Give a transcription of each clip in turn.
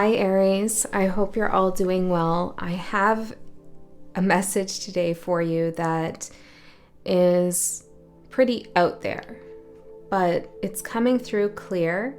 Hi Aries, I hope you're all doing well. I have a message today for you that is pretty out there, but it's coming through clear.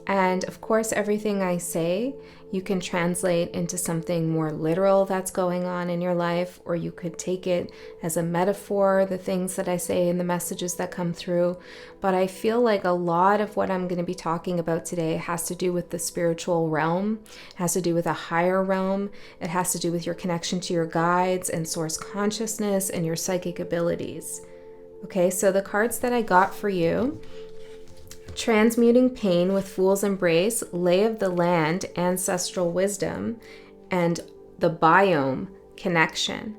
And of course, everything I say, you can translate into something more literal that's going on in your life, or you could take it as a metaphor, the things that I say and the messages that come through. But I feel like a lot of what I'm going to be talking about today has to do with the spiritual realm, has to do with a higher realm. It has to do with your connection to your guides and source consciousness and your psychic abilities. Okay, so the cards that I got for you: Transmuting Pain with Fool's Embrace, Lay of the Land, Ancestral Wisdom, and the Biome Connection.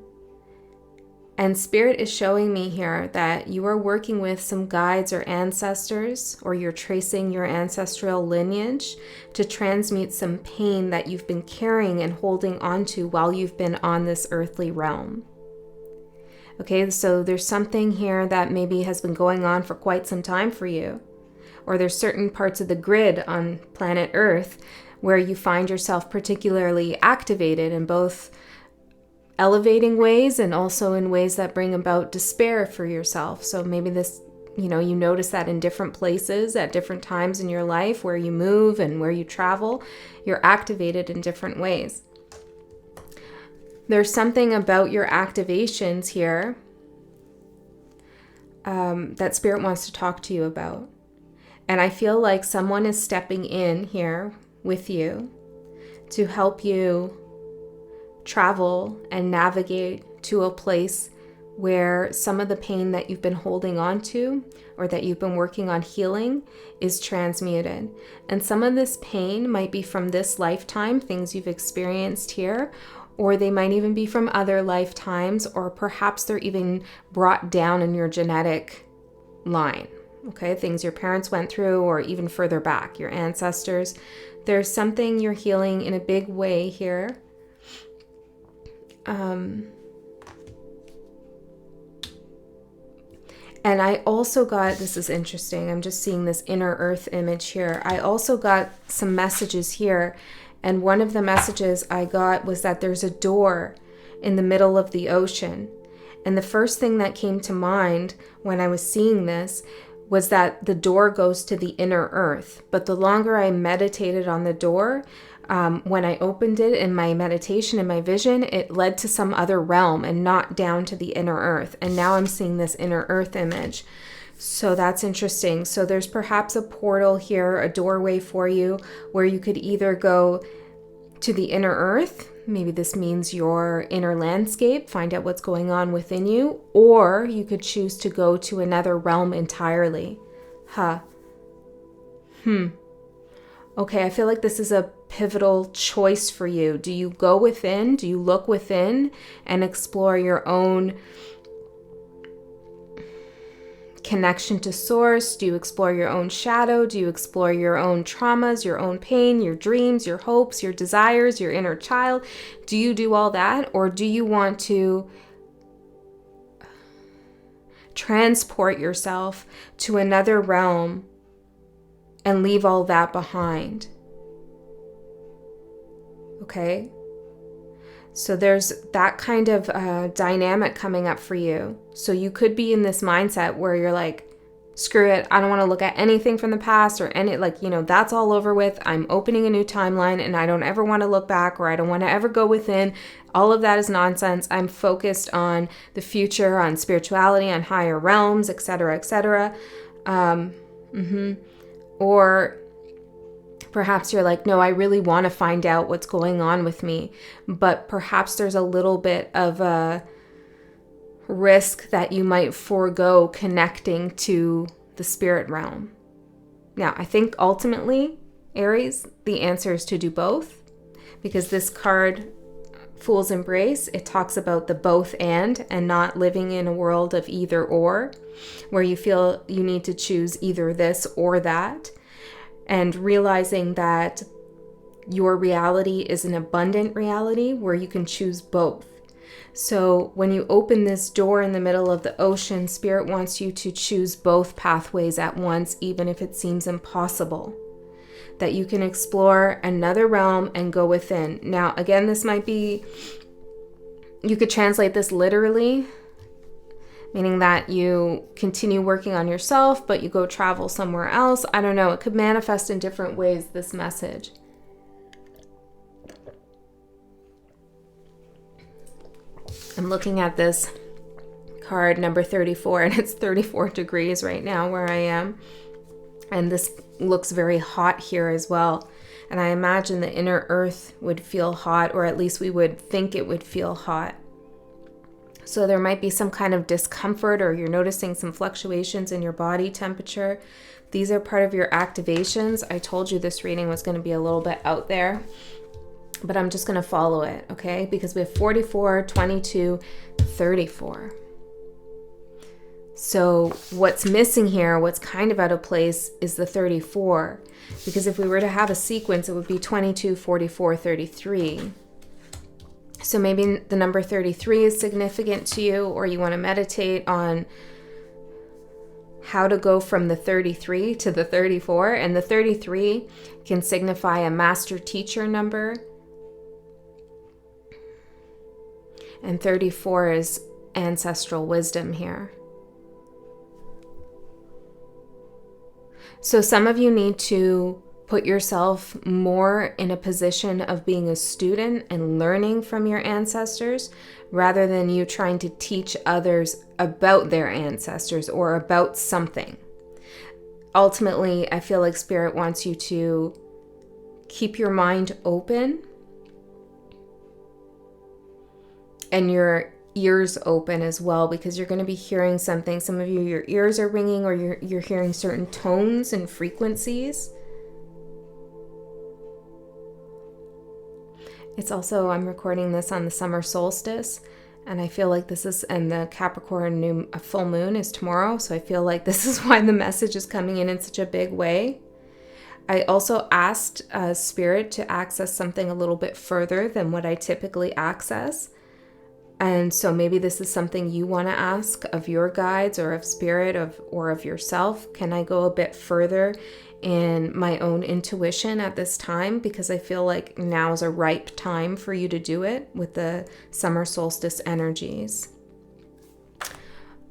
And Spirit is showing me here that you are working with some guides or ancestors, or you're tracing your ancestral lineage to transmute some pain that you've been carrying and holding on to while you've been on this earthly realm. Okay, so there's something here that maybe has been going on for quite some time for you. Or there's certain parts of the grid on planet Earth where you find yourself particularly activated in both elevating ways and also in ways that bring about despair for yourself. So maybe this, you notice that in different places at different times in your life where you move and where you travel, you're activated in different ways. There's something about your activations here that Spirit wants to talk to you about. And I feel like someone is stepping in here with you to help you travel and navigate to a place where some of the pain that you've been holding on to or that you've been working on healing is transmuted. And some of this pain might be from this lifetime, things you've experienced here, or they might even be from other lifetimes, or perhaps they're even brought down in your genetic line. Okay, things your parents went through, or even further back, your ancestors. There's something you're healing in a big way here. And I also got, this is interesting, I'm just seeing this inner earth image here. I also got some messages here, and one of the messages I got was that there's a door in the middle of the ocean. And the first thing that came to mind when I was seeing this was that the door goes to the inner earth. But the longer I meditated on the door, when I opened it in my meditation, in my vision, it led to some other realm and not down to the inner earth. And now I'm seeing this inner earth image. So that's interesting. So there's perhaps a portal here, a doorway for you, where you could either go to the inner earth. Maybe this means your inner landscape, find out what's going on within you, or you could choose to go to another realm entirely. Okay, I feel like this is a pivotal choice for you. Do you go within? Do you look within and explore your own connection to source? Do you explore your own shadow? Do you explore your own traumas, your own pain, your dreams, your hopes, your desires, your inner child? Do you do all that? Or do you want to transport yourself to another realm and leave all that behind? Okay? So there's that kind of dynamic coming up for you. So you could be in this mindset where you're like, screw it, I don't want to look at anything from the past or that's all over with. I'm opening a new timeline and I don't ever want to look back, or I don't want to ever go within. All of that is nonsense. I'm focused on the future, on spirituality, on higher realms, etc., etc. Or perhaps you're like, no, I really want to find out what's going on with me. But perhaps there's a little bit of a risk that you might forego connecting to the spirit realm. Now, I think ultimately, Aries, the answer is to do both, because this card, Fool's Embrace, it talks about the both and not living in a world of either or, where you feel you need to choose either this or that. And realizing that your reality is an abundant reality where you can choose both. So when you open this door in the middle of the ocean, Spirit wants you to choose both pathways at once, even if it seems impossible. that you can explore another realm and go within. Now, again, this might be, you could translate this literally, meaning that you continue working on yourself, but you go travel somewhere else. I don't know. It could manifest in different ways, this message. I'm looking at this card, number 34, and it's 34 degrees right now where I am. And this looks very hot here as well. And I imagine the inner earth would feel hot, or at least we would think it would feel hot. So there might be some kind of discomfort, or you're noticing some fluctuations in your body temperature. These are part of your activations. I told you this reading was going to be a little bit out there, but I'm just going to follow it, okay? Because we have 44, 22, 34. So what's missing here, what's kind of out of place, is the 34. Because if we were to have a sequence, it would be 22, 44, 33. So maybe the number 33 is significant to you, or you want to meditate on how to go from the 33 to the 34. And the 33 can signify a master teacher number. And 34 is ancestral wisdom here. So some of you need to put yourself more in a position of being a student and learning from your ancestors, rather than you trying to teach others about their ancestors or about something. Ultimately, I feel like Spirit wants you to keep your mind open and your ears open as well, because you're going to be hearing something. Some of you, your ears are ringing, or you're hearing certain tones and frequencies. It's also, I'm recording this on the summer solstice, and I feel like this is, and the Capricorn full moon is tomorrow, so I feel like this is why the message is coming in such a big way. I also asked Spirit to access something a little bit further than what I typically access. And so maybe this is something you want to ask of your guides, or of Spirit, or of yourself. Can I go a bit further in my own intuition at this time? Because I feel like now is a ripe time for you to do it with the summer solstice energies.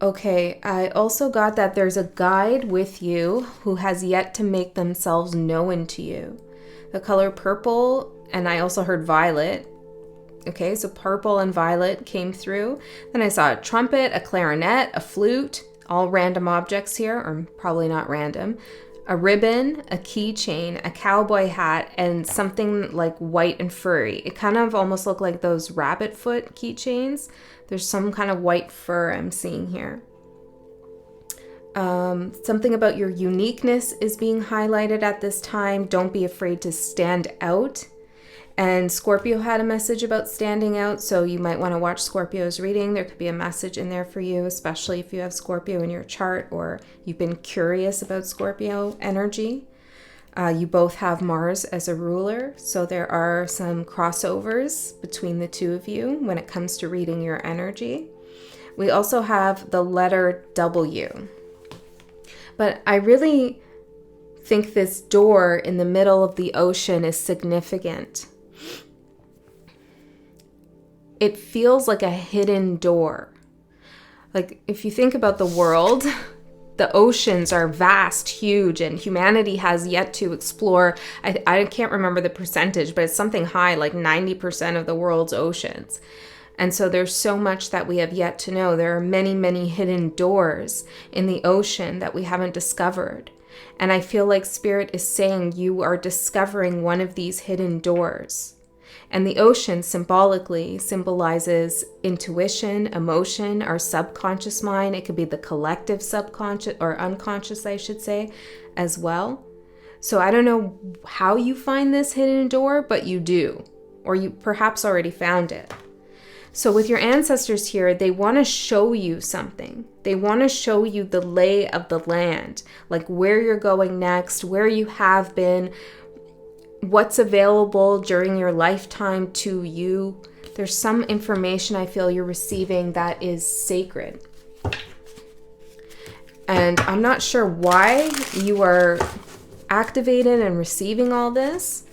Okay, I also got that there's a guide with you who has yet to make themselves known to you. The color purple, and I also heard violet. Okay, so purple and violet came through. Then I saw a trumpet, a clarinet, a flute, all random objects here, or probably not random. A ribbon, a keychain, a cowboy hat, and something like white and furry. It kind of almost looked like those rabbit foot keychains. There's some kind of white fur I'm seeing here. Something about your uniqueness is being highlighted at this time. Don't be afraid to stand out. And Scorpio had a message about standing out, so you might want to watch Scorpio's reading. There could be a message in there for you, especially if you have Scorpio in your chart, or you've been curious about Scorpio energy. You both have Mars as a ruler, so there are some crossovers between the two of you when it comes to reading your energy. We also have the letter W. But I really think this door in the middle of the ocean is significant. It feels like a hidden door. Like if you think about the world, the oceans are vast, huge, and humanity has yet to explore. I can't remember the percentage, but it's something high, like 90% of the world's oceans. And so there's so much that we have yet to know. There are many, many hidden doors in the ocean that we haven't discovered. And I feel like Spirit is saying you are discovering one of these hidden doors. And the ocean symbolically symbolizes intuition, emotion, our subconscious mind. It could be the collective subconscious, or unconscious, I should say, as well. So I don't know how you find this hidden door, but you do, or you perhaps already found it. So with your ancestors here, they want to show you something. They want to show you the lay of the land, like where you're going next, where you have been, what's available during your lifetime to you. There's some information I feel you're receiving that is sacred. And I'm not sure why you are activated and receiving all this.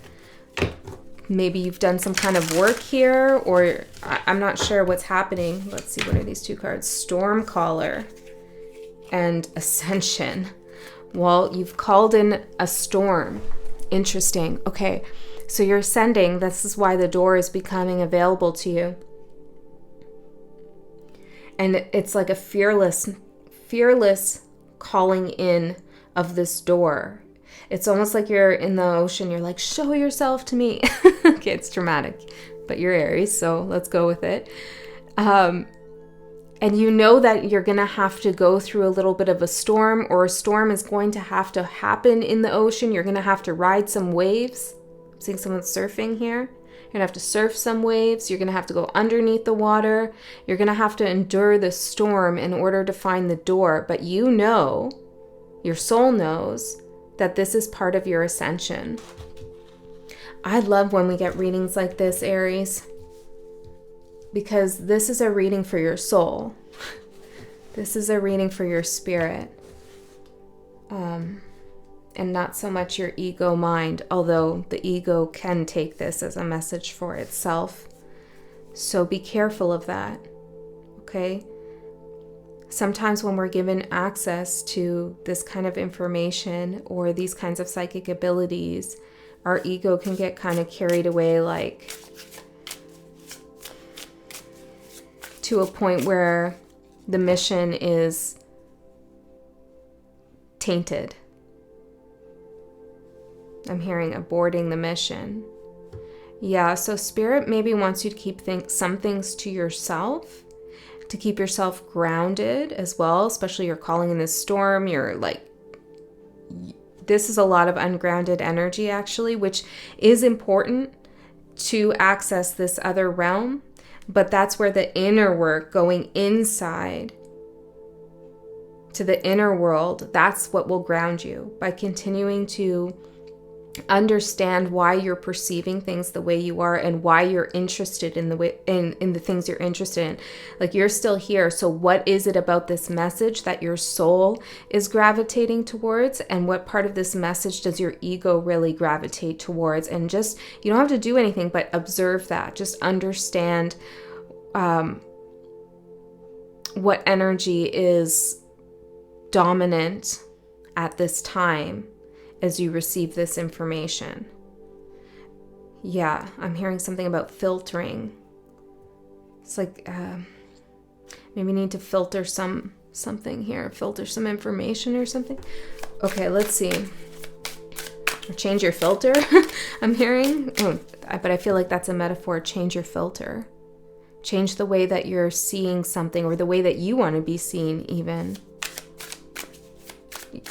Maybe you've done some kind of work here, or I'm not sure what's happening. Let's see, what are these two cards? Stormcaller and Ascension. Well, you've called in a storm. Interesting. Okay, so you're ascending. This is why the door is becoming available to you. And it's like a fearless calling in of this door. It's almost like you're in the ocean. You're like, show yourself to me. Okay, it's dramatic, but you're Aries, so let's go with it. And you know that you're going to have to go through a little bit of a storm, or a storm is going to have to happen in the ocean. You're going to have to ride some waves. I'm seeing someone surfing here. You're going to have to surf some waves. You're going to have to go underneath the water. You're going to have to endure the storm in order to find the door. But you know, your soul knows, that this is part of your ascension. I love when we get readings like this, Aries, because this is a reading for your soul. This is a reading for your spirit. And not so much your ego mind, although the ego can take this as a message for itself. So be careful of that, okay? Sometimes when we're given access to this kind of information or these kinds of psychic abilities, our ego can get kind of carried away, like to a point where the mission is tainted. I'm hearing aborting the mission. Yeah, so Spirit maybe wants you to keep some things to yourself, to keep yourself grounded as well, especially you're calling in this storm. You're like, this is a lot of ungrounded energy actually, which is important to access this other realm. But that's where the inner work, going inside to the inner world, that's what will ground you, by continuing to understand why you're perceiving things the way you are and why you're interested in the way in the things you're interested in. Like, you're still here, so what is it about this message that your soul is gravitating towards, and what part of this message does your ego really gravitate towards? And just, you don't have to do anything but observe that. Just understand what energy is dominant at this time as you receive this information. Yeah, I'm hearing something about filtering. It's like maybe need to filter something here, filter some information or something. Okay, let's see. Or change your filter. I'm hearing, but I feel like that's a metaphor. Change your filter. Change the way that you're seeing something, or the way that you want to be seen even.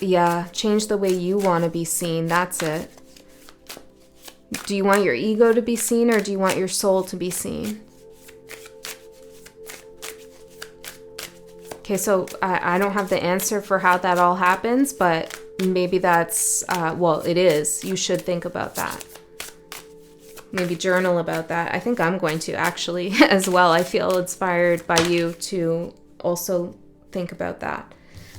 Yeah, change the way you want to be seen. That's it. Do you want your ego to be seen, or do you want your soul to be seen? Okay, so I don't have the answer for how that all happens, but maybe that's, well, it is. You should think about that. Maybe journal about that. I think I'm going to actually as well. I feel inspired by you to also think about that.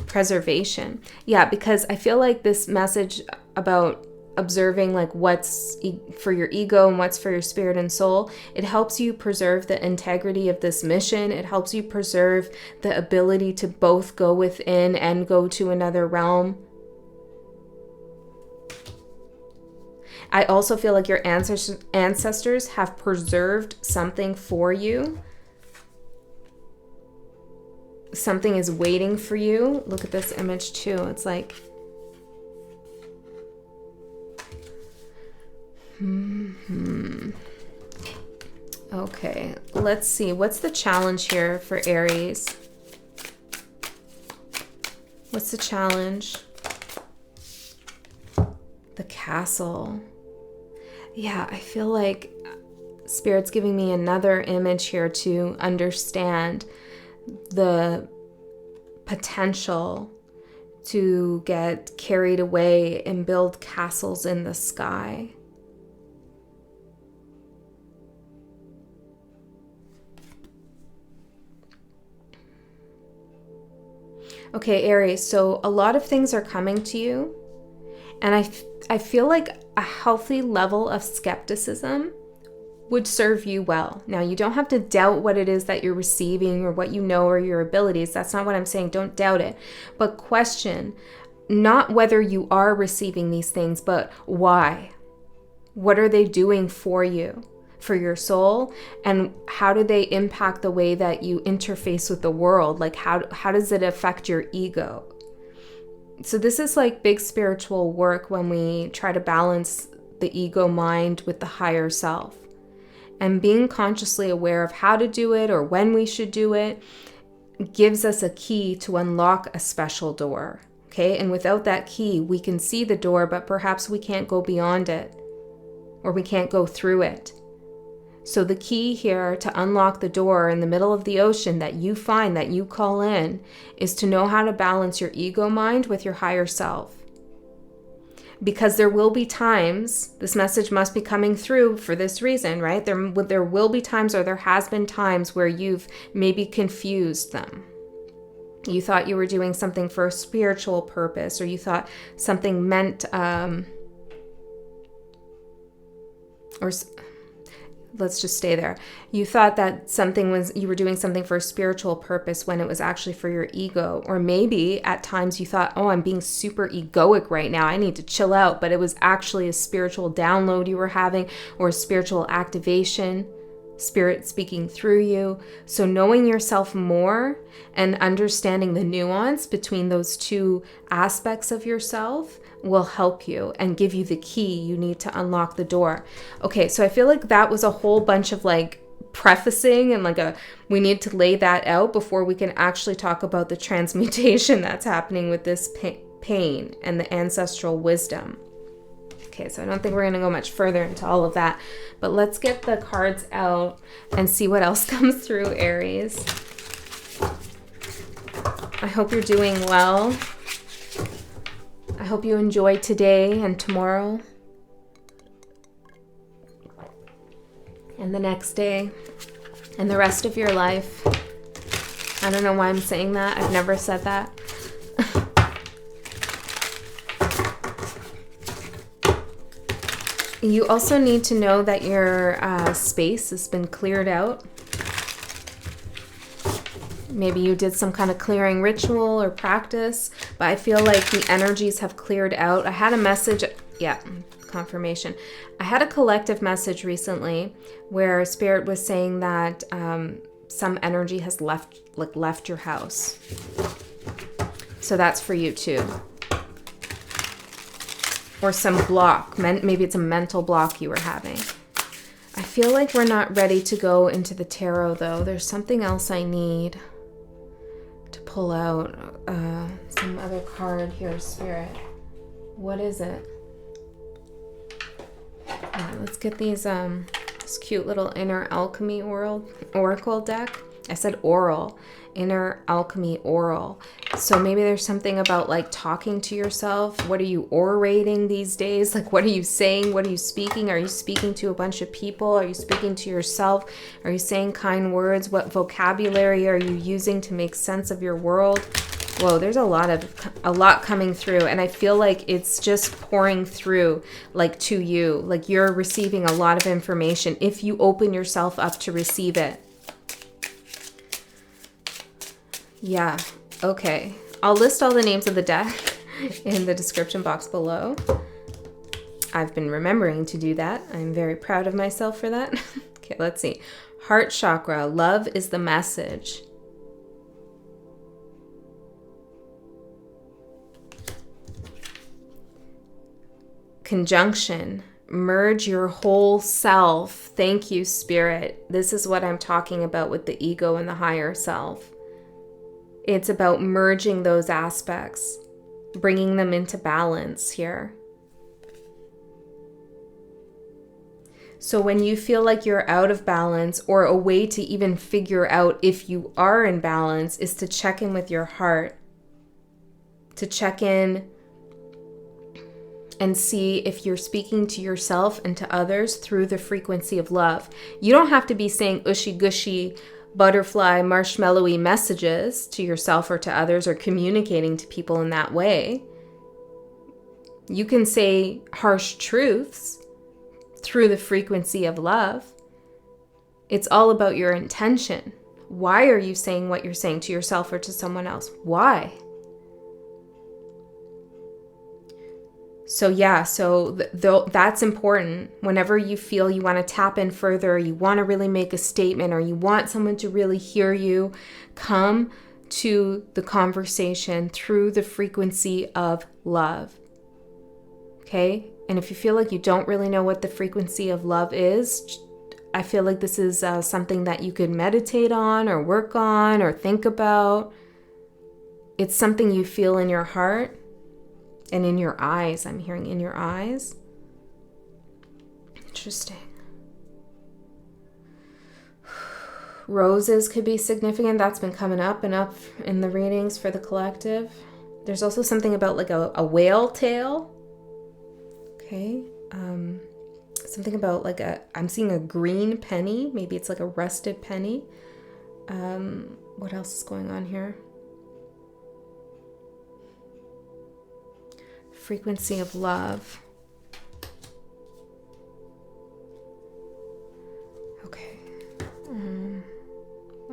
Preservation. Yeah, because I feel like this message about observing like what's for your ego and what's for your spirit and soul, it helps you preserve the integrity of this mission. It helps you preserve the ability to both go within and go to another realm. I also feel like your ancestors have preserved something for you. Something is waiting for you. Look at this image too. It's like, okay, let's see. What's the challenge here for Aries? What's the challenge? The Castle. Yeah, I feel like Spirit's giving me another image here to understand the potential to get carried away and build castles in the sky. Okay, Aries, so a lot of things are coming to you, And I feel like a healthy level of skepticism would serve you well. Now, you don't have to doubt what it is that you're receiving or what you know or your abilities. That's not what I'm saying. Don't doubt it. But question not whether you are receiving these things, but why. What are they doing for you, for your soul? And how do they impact the way that you interface with the world? Like how does it affect your ego? So this is like big spiritual work when we try to balance the ego mind with the higher self. And being consciously aware of how to do it or when we should do it gives us a key to unlock a special door. Okay, and without that key, we can see the door, but perhaps we can't go beyond it or we can't go through it. So the key here to unlock the door in the middle of the ocean that you find, that you call in, is to know how to balance your ego mind with your higher self. Because there will be times, this message must be coming through for this reason, right? There will be times, or there has been times where you've maybe confused them. You thought you were doing something for a spiritual purpose, or you thought something meant, let's just stay there. You thought that you were doing something for a spiritual purpose when it was actually for your ego. Or maybe at times you thought, oh, I'm being super egoic right now. I need to chill out. But it was actually a spiritual download you were having, or a spiritual activation, spirit speaking through you. So knowing yourself more and understanding the nuance between those two aspects of yourself will help you and give you the key you need to unlock the door. Okay, so I feel like that was a whole bunch of like prefacing and we need to lay that out before we can actually talk about the transmutation that's happening with this pain and the ancestral wisdom. Okay, so I don't think we're going to go much further into all of that, but let's get the cards out and see what else comes through, Aries. I hope you're doing well. I hope you enjoy today and tomorrow and the next day and the rest of your life. I don't know why I'm saying that. I've never said that. You also need to know that your space has been cleared out. Maybe you did some kind of clearing ritual or practice, but I feel like the energies have cleared out. I had a message, confirmation. I had a collective message recently where Spirit was saying that some energy has left your house. So that's for you too. Or some block, maybe it's a mental block you were having. I feel like we're not ready to go into the tarot though. There's something else I need to pull out. Some other card here, Spirit. What is it? Right, let's get these this cute little Inner Alchemy Oracle deck. I said oral. Inner Alchemy Oral. So maybe there's something about like talking to yourself. What are you orating these days? Like, what are you saying? What are you speaking? Are you speaking to a bunch of people? Are you speaking to yourself? Are you saying kind words? What vocabulary are you using to make sense of your world? Whoa, there's a lot coming through, and I feel like it's just pouring through like to you. Like you're receiving a lot of information if you open yourself up to receive it. Yeah, okay. I'll list all the names of the deck in the description box below. I've been remembering to do that. I'm very proud of myself for that. Okay, let's see. Heart chakra, love is the message. Conjunction, merge your whole self. Thank you, Spirit. This is what I'm talking about with the ego and the higher self. It's about merging those aspects, bringing them into balance here. So when you feel like you're out of balance, or a way to even figure out if you are in balance is to check in with your heart, to check in and see if you're speaking to yourself and to others through the frequency of love. You don't have to be saying ushy-gushy, butterfly, marshmallowy messages to yourself or to others, or communicating to people in that way. You can say harsh truths through the frequency of love. It's all about your intention. Why are you saying what you're saying to yourself or to someone else? Why? So yeah, that's important. Whenever you feel you want to tap in further, you want to really make a statement, or you want someone to really hear you, come to the conversation through the frequency of love. Okay? And if you feel like you don't really know what the frequency of love is, I feel like this is something that you could meditate on or work on or think about. It's something you feel in your heart. And in your eyes, I'm hearing in your eyes. Interesting. Roses could be significant. That's been coming up and up in the readings for the collective. There's also something about like a whale tail. Okay. Something about like I'm seeing a green penny. Maybe it's like a rusted penny. What else is going on here? Frequency of love. Okay.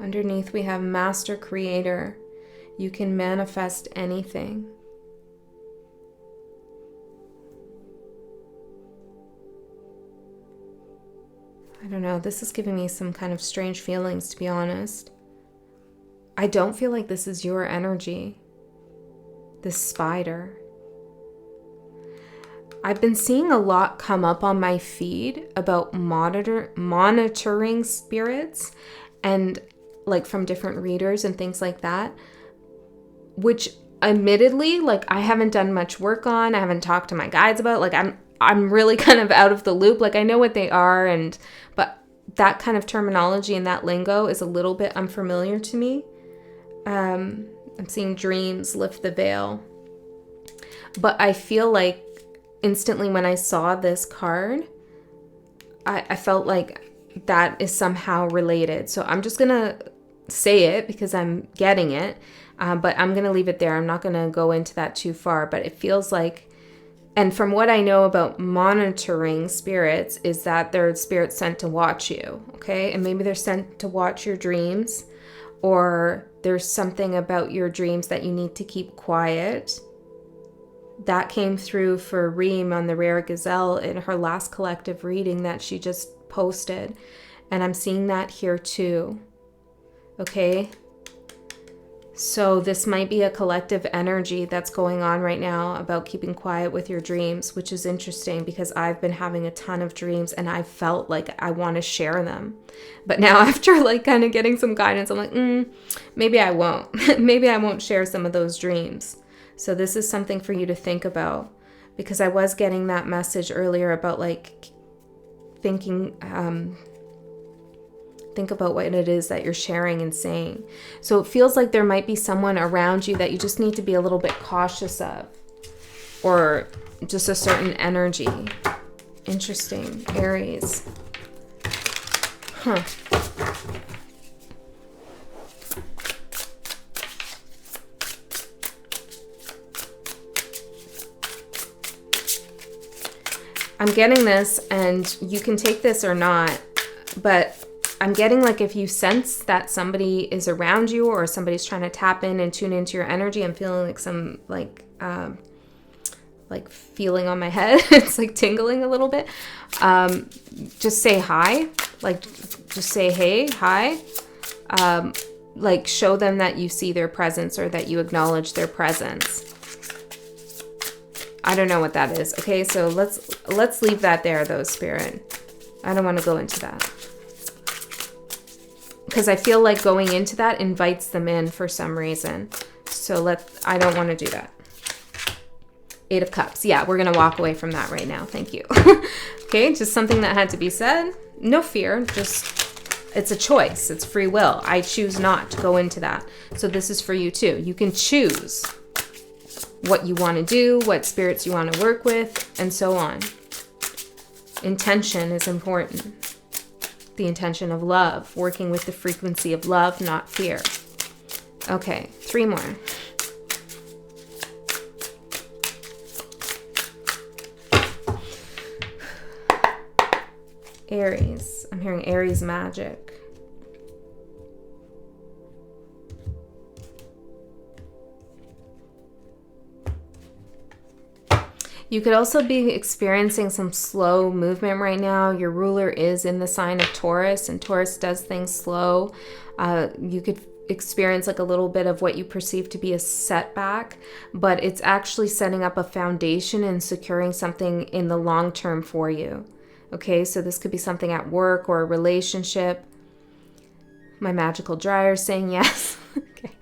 Underneath we have Master Creator. You can manifest anything. I don't know. This is giving me some kind of strange feelings, to be honest. I don't feel like this is your energy. This spider. I've been seeing a lot come up on my feed about monitoring spirits, and like from different readers and things like that, which admittedly, like I haven't done much work on. I haven't talked to my guides about. Like I'm really kind of out of the loop. Like I know what they are, but that kind of terminology and that lingo is a little bit unfamiliar to me. I'm seeing dreams lift the veil, but I feel like instantly when I saw this card, I felt like that is somehow related. So I'm just going to say it because I'm getting it, but I'm going to leave it there. I'm not going to go into that too far, but it feels like, and from what I know about monitoring spirits, is that they're spirits sent to watch you, okay? And maybe they're sent to watch your dreams, or there's something about your dreams that you need to keep quiet. That came through for Reem on the Rare Gazelle in her last collective reading that she just posted. And I'm seeing that here too. Okay? So this might be a collective energy that's going on right now about keeping quiet with your dreams, which is interesting because I've been having a ton of dreams and I felt like I want to share them. But now after like kind of getting some guidance, I'm like, maybe I won't. Maybe I won't share some of those dreams. So this is something for you to think about, because I was getting that message earlier about like thinking, think about what it is that you're sharing and saying. So it feels like there might be someone around you that you just need to be a little bit cautious of, or just a certain energy. Interesting. Aries. Huh. I'm getting this, and you can take this or not, but I'm getting like if you sense that somebody is around you or somebody's trying to tap in and tune into your energy, I'm feeling like some like feeling on my head. It's like tingling a little bit. Just say hi, like just say, hey, hi. Like show them that you see their presence or that you acknowledge their presence. I don't know what that is. Okay, so let's leave that there though, Spirit. I don't want to go into that. Because I feel like going into that invites them in for some reason. So I don't want to do that. 8 of Cups. Yeah, we're going to walk away from that right now. Thank you. Okay, just something that had to be said. No fear, just it's a choice. It's free will. I choose not to go into that. So this is for you too. You can choose what you want to do, what spirits you want to work with, and so on. Intention is important. The intention of love, working with the frequency of love, not fear. Okay, 3 more. Aries. I'm hearing Aries magic. You could also be experiencing some slow movement right now. Your ruler is in the sign of Taurus, and Taurus does things slow. You could experience like a little bit of what you perceive to be a setback, but it's actually setting up a foundation and securing something in the long term for you. Okay, so this could be something at work or a relationship. My magical dryer is saying yes. Okay,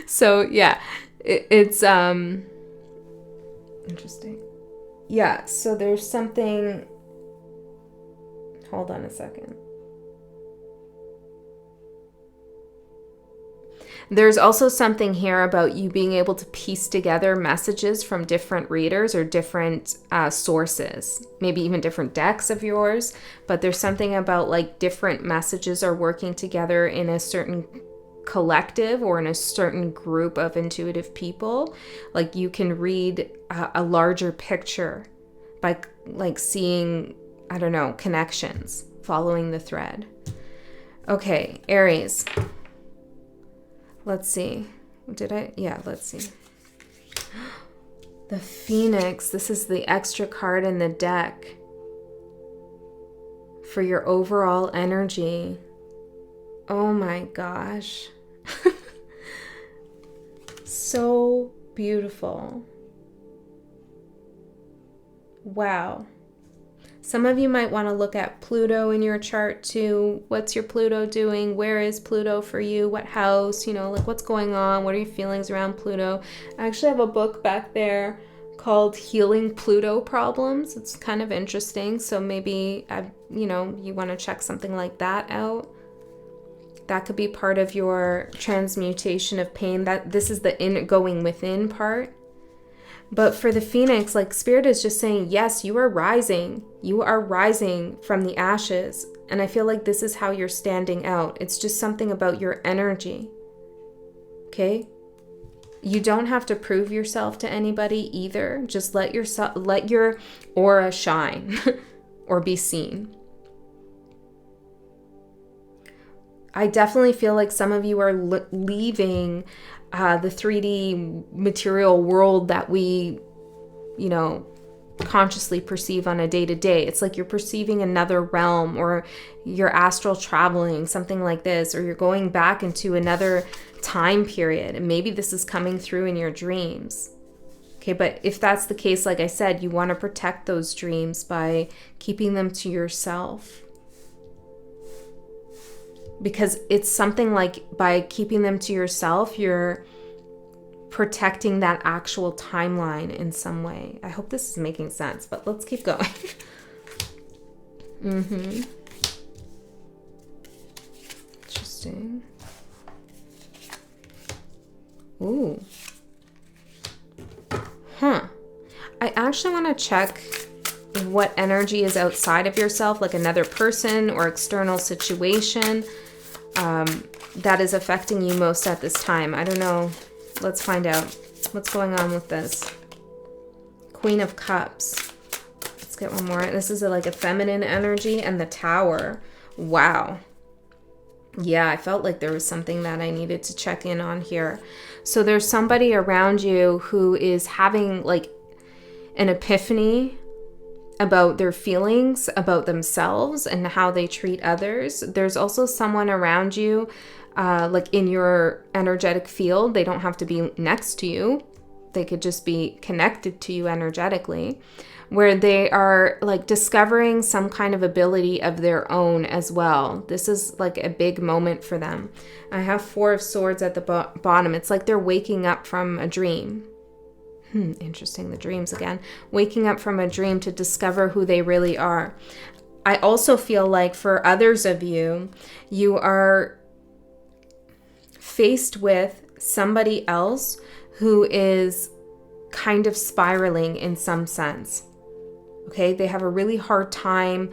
so yeah, it's interesting. Yeah, so there's something, hold on a second. There's also something here about you being able to piece together messages from different readers or different sources, maybe even different decks of yours, but there's something about like different messages are working together in a certain collective or in a certain group of intuitive people. Like you can read a larger picture by like seeing, I don't know, connections, following the thread. Okay, Aries. Let's see. Let's see. The Phoenix. This is the extra card in the deck for your overall energy. Oh my gosh. So beautiful. Wow. Some of you might want to look at Pluto in your chart too. What's your Pluto doing? Where is Pluto for you? What house? You know, like what's going on? What are your feelings around Pluto? I actually have a book back there called Healing Pluto Problems. It's kind of interesting. So maybe, you want to check something like that out. That could be part of your transmutation of pain. That this is the going within part. But for the Phoenix, like Spirit is just saying, yes, you are rising. You are rising from the ashes. And I feel like this is how you're standing out. It's just something about your energy. Okay? You don't have to prove yourself to anybody either. Just let your aura shine or be seen. I definitely feel like some of you are leaving the 3D material world that we, consciously perceive on a day-to-day. It's like you're perceiving another realm, or you're astral traveling, something like this, or you're going back into another time period. And maybe this is coming through in your dreams. Okay, but if that's the case, like I said, you want to protect those dreams by keeping them to yourself. Because it's something like by keeping them to yourself, you're protecting that actual timeline in some way. I hope this is making sense, but let's keep going. Interesting. Ooh. Huh. I actually want to check what energy is outside of yourself, like another person or external situation that is affecting you most at this time. I don't know. Let's find out what's going on with this. Queen of Cups. Let's get one more. This is like a feminine energy, and the Tower. Wow. Yeah, I felt like there was something that I needed to check in on here. So there's somebody around you who is having like an epiphany about their feelings about themselves and how they treat others. There's also someone around you, like in your energetic field. They don't have to be next to you. They could just be connected to you energetically, where they are like discovering some kind of ability of their own as well. This is like a big moment for them. I have 4 of Swords at the bottom. It's like they're waking up from a dream. Interesting, the dreams again. Waking up from a dream to discover who they really are. I also feel like for others of you, you are faced with somebody else who is kind of spiraling in some sense. Okay, they have a really hard time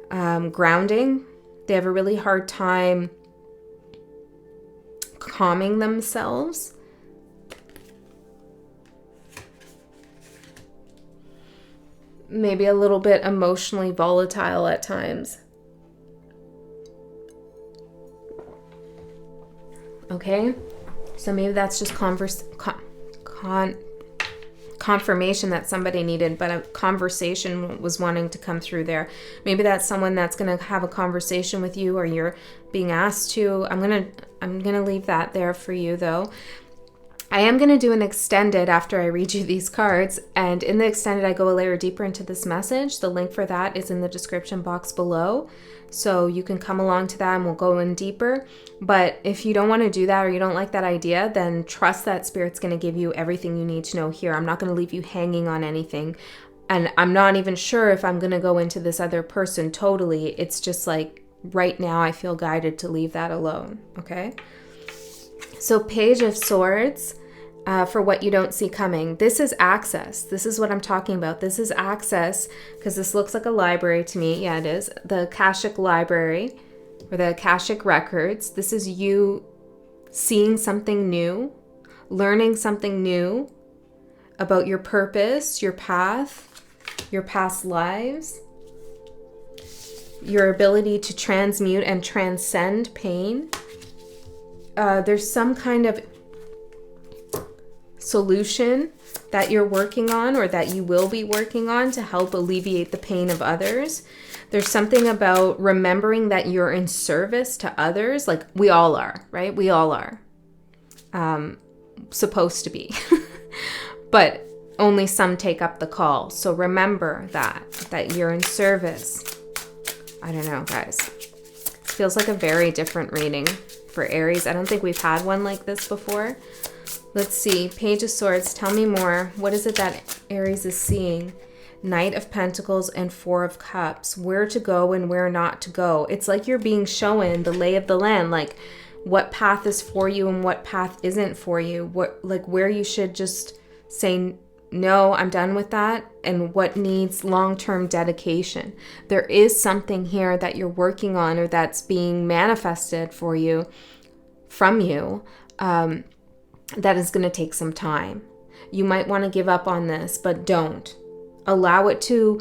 grounding. They have a really hard time calming themselves. Maybe a little bit emotionally volatile at times. Okay? So maybe that's just confirmation that somebody needed, but a conversation was wanting to come through there. Maybe that's someone that's going to have a conversation with you, or you're being asked to. I'm going to leave that there for you though. I am going to do an extended after I read you these cards, and in the extended I go a layer deeper into this message. The link for that is in the description box below, so you can come along to that and we'll go in deeper. But if you don't want to do that, or you don't like that idea, then trust that Spirit's going to give you everything you need to know here. I'm not going to leave you hanging on anything, and I'm not even sure if I'm going to go into this other person totally. It's just like right now I feel guided to leave that alone. Okay, so Page of Swords. For what you don't see coming. This is access. This is what I'm talking about. This is access, because this looks like a library to me. Yeah, it is. The Akashic Library, or the Akashic Records. This is you seeing something new, learning something new about your purpose, your path, your past lives, your ability to transmute and transcend pain. There's some kind of solution that you're working on, or that you will be working on, to help alleviate the pain of others. There's something about remembering that you're in service to others. Like we all are, right? We all are supposed to be, but only some take up the call. So remember that you're in service. I don't know, guys. It feels like a very different reading for Aries. I don't think we've had one like this before. Let's see. Page of Swords. Tell me more. What is it that Aries is seeing? Knight of Pentacles and Four of Cups. Where to go and where not to go. It's like you're being shown the lay of the land. Like what path is for you and what path isn't for you. Like where you should just say, no, I'm done with that. And what needs long-term dedication. There is something here that you're working on, or that's being manifested for you, from you. That is going to take some time. You might want to give up on this, but don't. Allow it to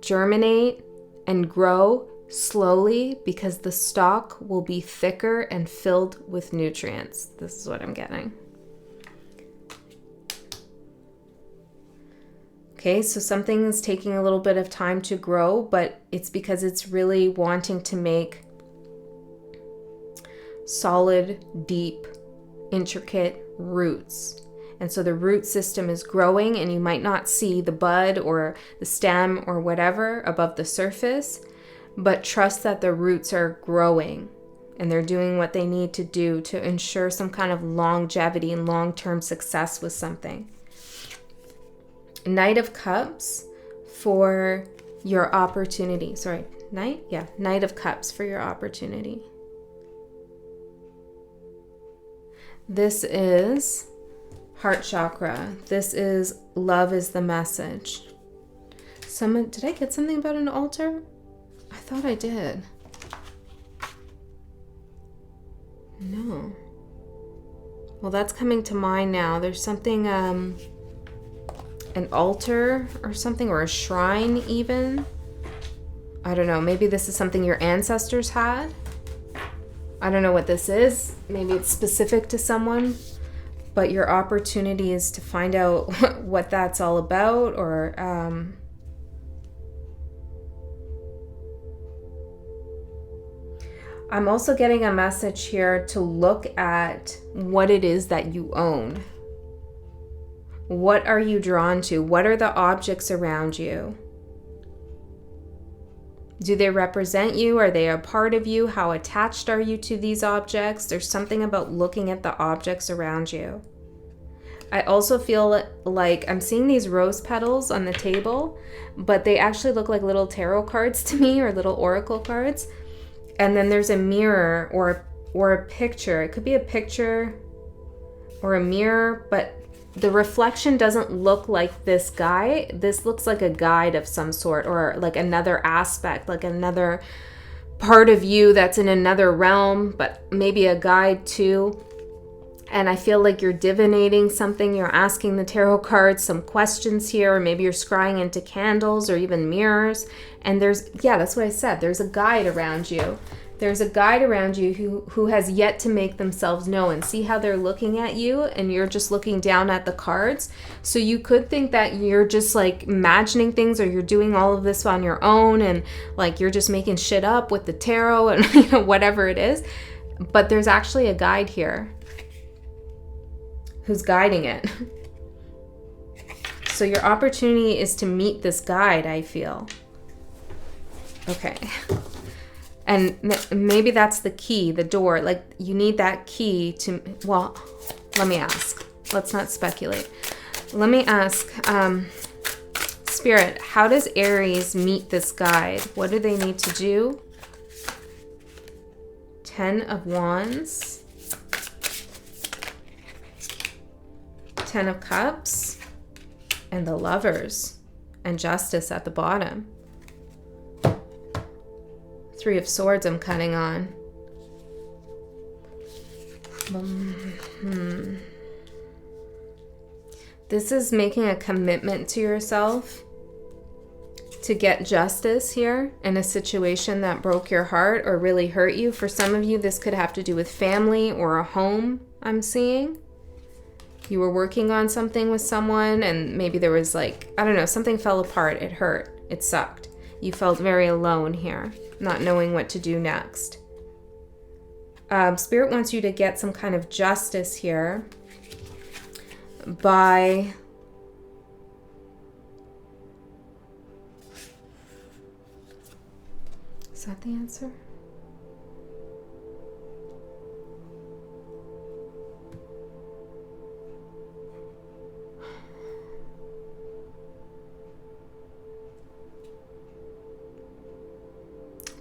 germinate and grow slowly, because the stalk will be thicker and filled with nutrients. This is what I'm getting. Okay, so something is taking a little bit of time to grow, but it's because it's really wanting to make solid, deep, intricate roots. And so the root system is growing, and you might not see the bud or the stem or whatever above the surface, but trust that the roots are growing and they're doing what they need to do to ensure some kind of longevity and long-term success with something. Knight of Cups for your opportunity. Sorry, Knight? Yeah, Knight of Cups for your opportunity. This is heart chakra. This is love is the message. Did I get something about an altar? I thought I did. No. Well, that's coming to mind now. There's something, an altar or something, or a shrine even. I don't know. Maybe this is something your ancestors had. I don't know what this is. Maybe it's specific to someone, but your opportunity is to find out what that's all about, or I'm also getting a message here to look at what it is that you own. What are you drawn to? What are the objects around you? Do they represent you? Are they a part of you? How attached are you to these objects? There's something about looking at the objects around you. I also feel like I'm seeing these rose petals on the table, but they actually look like little tarot cards to me, or little oracle cards. And then there's a mirror or a picture. It could be a picture or a mirror, but the reflection doesn't look like this guy. This looks like a guide of some sort, or like another aspect, like another part of you that's in another realm, but maybe a guide too. And I feel like you're divinating something. You're asking the tarot cards some questions here, or maybe you're scrying into candles or even mirrors. And that's what I said. There's a guide around you There's a guide around you who has yet to make themselves known. See how they're looking at you and you're just looking down at the cards? So you could think that you're just like imagining things, or you're doing all of this on your own, and like you're just making shit up with the tarot and you know, whatever it is. But there's actually a guide here who's guiding it. So your opportunity is to meet this guide, I feel. Okay. And maybe that's the key, the door. Like you need that key to, well, let me ask. Let's not speculate. Let me ask, Spirit, how does Aries meet this guide? What do they need to do? 10 of Wands. 10 of Cups. And the Lovers. And Justice at the bottom. 3 of Swords I'm cutting on. This is making a commitment to yourself to get justice here in a situation that broke your heart or really hurt you. For some of you, this could have to do with family or a home, I'm seeing. You were working on something with someone and maybe there was like, I don't know, something fell apart. It hurt. It sucked. You felt very alone here, not knowing what to do next. Spirit wants you to get some kind of justice here by is that the answer?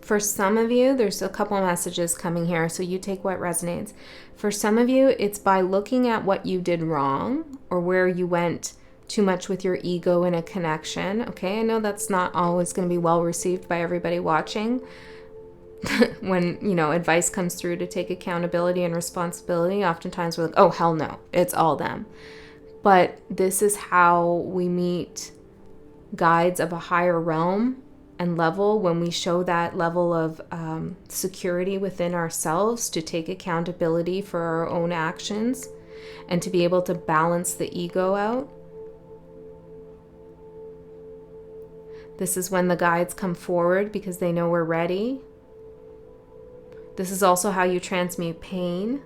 For some of you, there's a couple of messages coming here, so you take what resonates. For some of you, it's by looking at what you did wrong or where you went too much with your ego in a connection. Okay, I know that's not always going to be well received by everybody watching. When, you know, advice comes through to take accountability and responsibility, oftentimes we're like, oh, hell no, it's all them. But this is how we meet guides of a higher realm and level, when we show that level of security within ourselves to take accountability for our own actions and to be able to balance the ego out. This is when the guides come forward because they know we're ready. This is also how you transmute pain.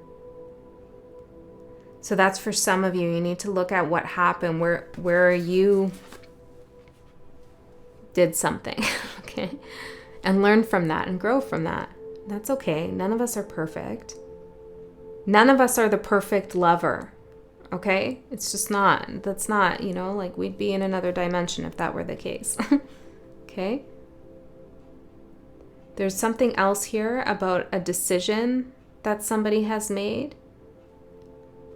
So that's for some of you. You need to look at what happened, where you did something, okay? And learn from that and grow from that. That's okay. None of us are perfect. None of us are the perfect lover, okay? It's just not. That's not, you know, like we'd be in another dimension if that were the case, okay? There's something else here about a decision that somebody has made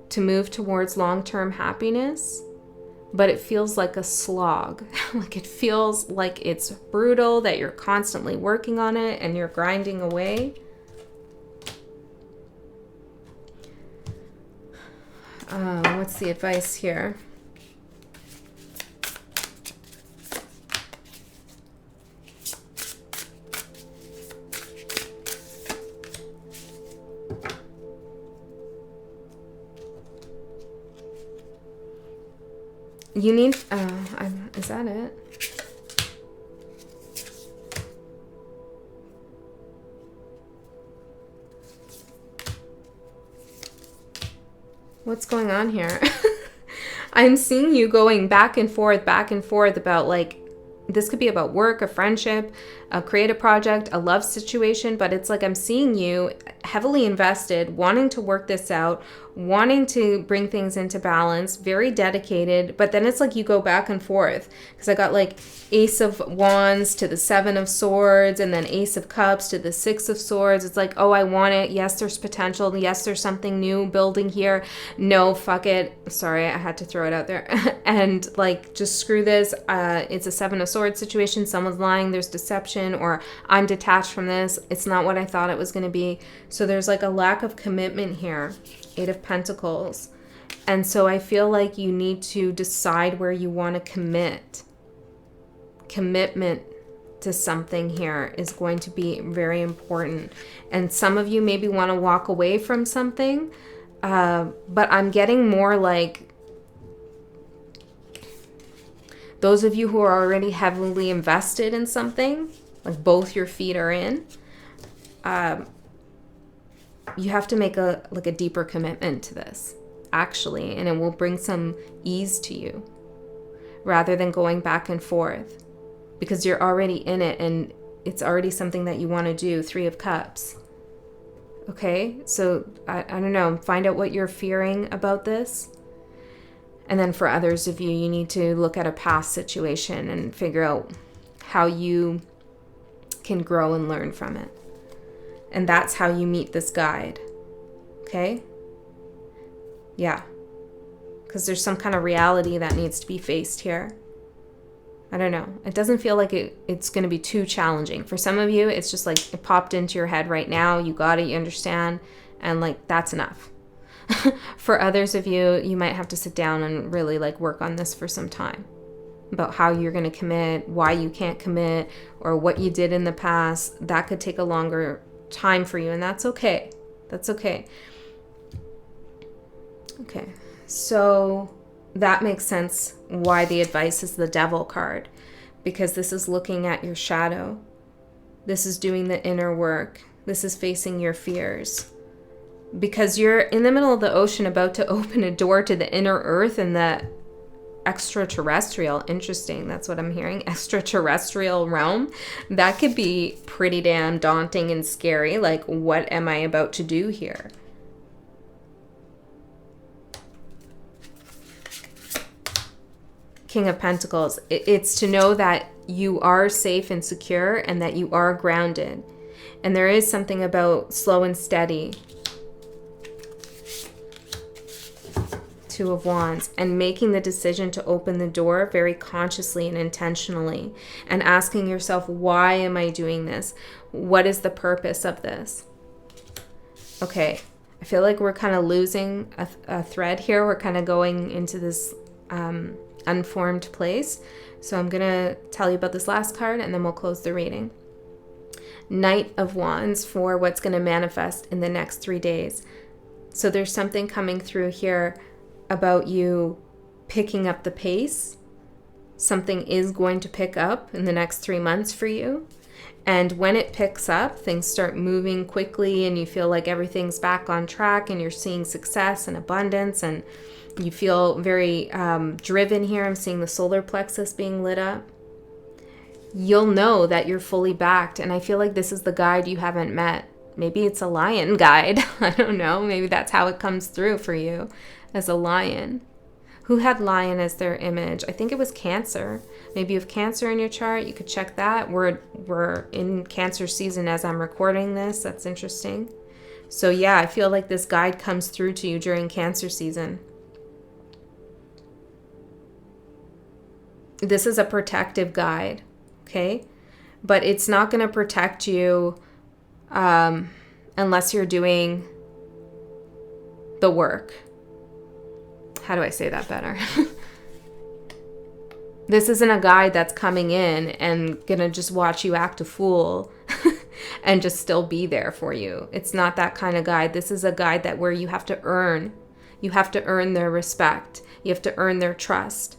to move towards long-term happiness. But it feels like a slog. Like it feels like it's brutal, that you're constantly working on it and you're grinding away. What's the advice here? You need, is that it? What's going on here? I'm seeing you going back and forth about like, this could be about work, a friendship, a creative project, a love situation, but it's like I'm seeing you heavily invested, wanting to work this out, wanting to bring things into balance, very dedicated, but then it's like you go back and forth because I got like Ace of Wands to the 7 of Swords and then Ace of Cups to the 6 of Swords. It's like, oh, I want it. Yes, there's potential. Yes, there's something new building here. No, fuck it. Sorry, I had to throw it out there. And like, just screw this. It's a 7 of Swords situation. Someone's lying. There's deception, or I'm detached from this. It's not what I thought it was going to be. So there's like a lack of commitment here. 8 of Pentacles. And so I feel like you need to decide where you want to commit. Commitment to something here is going to be very important. And some of you maybe want to walk away from something, but I'm getting more like those of you who are already heavily invested in something, like both your feet are in, you have to make a deeper commitment to this, actually, and it will bring some ease to you rather than going back and forth, because you're already in it and it's already something that you want to do. 3 of Cups. Okay, so I don't know, find out what you're fearing about this. And then for others of you, you need to look at a past situation and figure out how you can grow and learn from it. And that's how you meet this guide. Okay? Yeah. Because there's some kind of reality that needs to be faced here. I don't know. It doesn't feel like it's going to be too challenging. For some of you, it's just like it popped into your head right now. You got it, you understand, and like that's enough. For others of you, you might have to sit down and really like work on this for some time about how you're going to commit, why you can't commit, or what you did in the past. That could take a longer time for you, and that's okay. That's okay. Okay, so that makes sense why the advice is the Devil card, because this is looking at your shadow. This is doing the inner work. This is facing your fears. Because you're in the middle of the ocean about to open a door to the inner earth and the extraterrestrial. Interesting, that's what I'm hearing. Extraterrestrial realm. That could be pretty damn daunting and scary. Like, what am I about to do here? King of Pentacles. It's to know that you are safe and secure and that you are grounded. And there is something about slow and steady. 2 of Wands, and making the decision to open the door very consciously and intentionally, and asking yourself, why am I doing this? What is the purpose of this? Okay, I feel like we're kind of losing a thread here. We're kind of going into this unformed place. So I'm going to tell you about this last card and then we'll close the reading. Knight of Wands for what's going to manifest in the next 3 days. So there's something coming through here about you picking up the pace. Something is going to pick up in the next 3 months for you. And when it picks up, things start moving quickly and you feel like everything's back on track and you're seeing success and abundance and you feel very driven here. I'm seeing the solar plexus being lit up. You'll know that you're fully backed. And I feel like this is the guide you haven't met. Maybe it's a lion guide. I don't know. Maybe that's how it comes through for you as a lion. Who had lion as their image? I think it was Cancer. Maybe you have Cancer in your chart. You could check that. We're in Cancer season as I'm recording this. That's interesting. So yeah, I feel like this guide comes through to you during Cancer season. This is a protective guide, okay? But it's not going to protect you unless you're doing the work. How do I say that better? This isn't a guide that's coming in and gonna just watch you act a fool and just still be there for you. It's not that kind of guide. This is a guide that where you have to earn. You have to earn their respect. You have to earn their trust.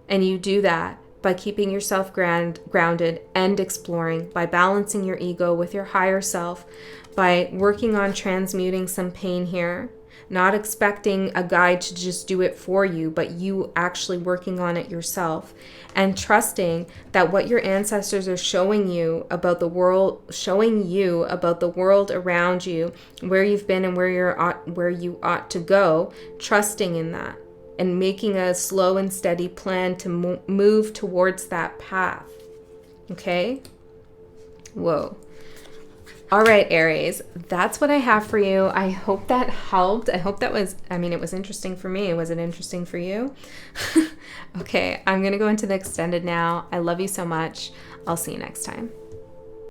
And you do that by keeping yourself grounded and exploring, by balancing your ego with your higher self, by working on transmuting some pain here, not expecting a guide to just do it for you, but you actually working on it yourself, and trusting that what your ancestors are showing you about the world, around you, where you've been and where you ought to go, trusting in that. And making a slow and steady plan to move towards that path. Okay? Whoa. All right, Aries. That's what I have for you. I hope that helped. I hope that was, it was interesting for me. Was it interesting for you? Okay, I'm going to go into the extended now. I love you so much. I'll see you next time.